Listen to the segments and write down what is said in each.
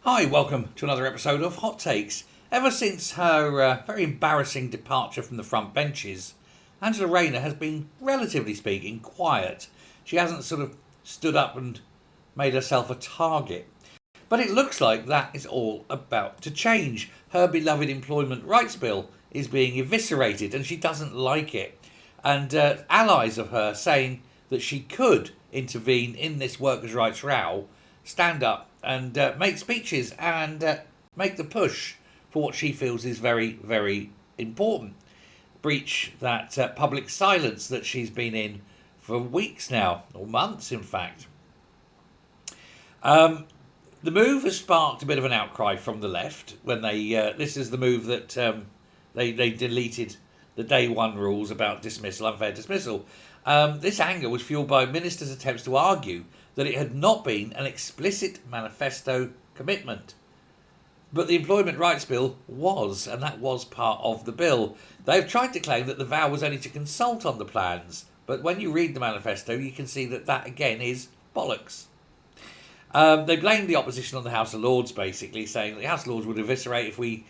Hi, welcome to another episode of Hot Takes. Ever since her very embarrassing departure from the front benches, Angela Rayner has been, relatively speaking, quiet. She hasn't sort of stood up and made herself a target. But it looks like that is all about to change. Her beloved employment rights bill is being eviscerated and she doesn't like it. And allies of her saying that she could intervene in this workers' rights row, stand up and make speeches and make the push for what she feels is very, very important. Breach that public silence that she's been in for weeks now, or months in fact. The move has sparked a bit of an outcry from the left when they. This is the move that they deleted the day one rules about dismissal, unfair dismissal. This anger was fueled by ministers' attempts to argue that it had not been an explicit manifesto commitment. But the Employment Rights Bill was, and that was part of the bill. They've tried to claim that the vow was only to consult on the plans, but when you read the manifesto, you can see that that again is bollocks. They blamed the opposition on the House of Lords, basically, saying that the House of Lords would eviscerate if we,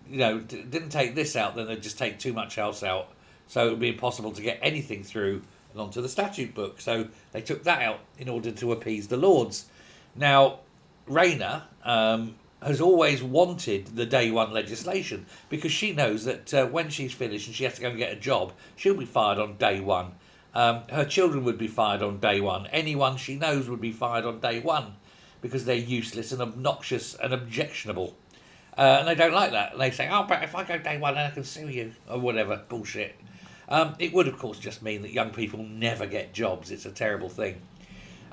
didn't take this out, then they'd just take too much else out. So it would be impossible to get anything through and onto the statute book. So they took that out in order to appease the Lords. Now, Rayner has always wanted the day one legislation because she knows that when she's finished and she has to go and get a job, she'll be fired on day one. Her children would be fired on day one. Anyone she knows would be fired on day one because they're useless and obnoxious and objectionable. And they don't like that. And they say, oh, but if I go day one, then I can sue you, or whatever, bullshit. It would, of course, just mean that young people never get jobs. It's a terrible thing.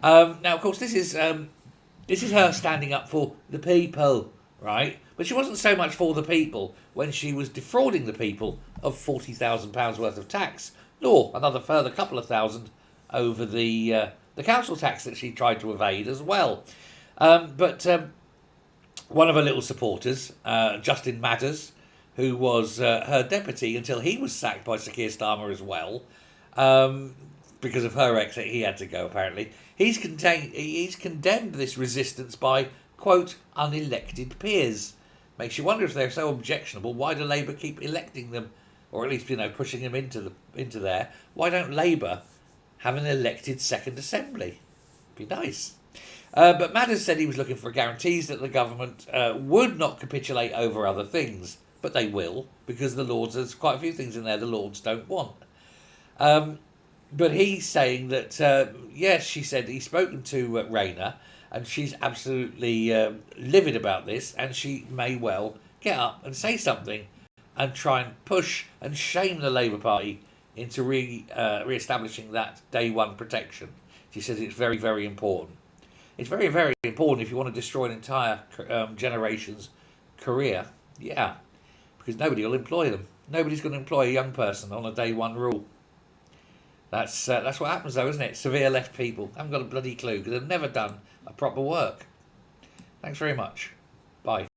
Now, of course, this is her standing up for the people, right? But she wasn't so much for the people when she was defrauding the people of £40,000 worth of tax, nor another further couple of thousand over the council tax that she tried to evade as well. But one of her little supporters, Justin Madders, who was her deputy until he was sacked by Sir Keir Starmer as well, because of her exit, he had to go apparently. He's condemned this resistance by, quote, unelected peers. Makes you wonder if they're so objectionable, why do Labour keep electing them, or at least pushing them into there? Why don't Labour have an elected second assembly? Be nice. But Madders said he was looking for guarantees that the government would not capitulate over other things. But they will, because the Lords, there's quite a few things in there the Lords don't want. But he's saying that, yes, she said he's spoken to Rayner, and she's absolutely livid about this, and she may well get up and say something and try and push and shame the Labour Party into re-establishing that day one protection. She says it's very, very important. It's very, very important if you want to destroy an entire generation's career. Yeah, because nobody will employ them. Nobody's going to employ a young person on a day one rule. That's what happens though, isn't it? Severe left people haven't got a bloody clue because they've never done a proper work. Thanks very much. Bye.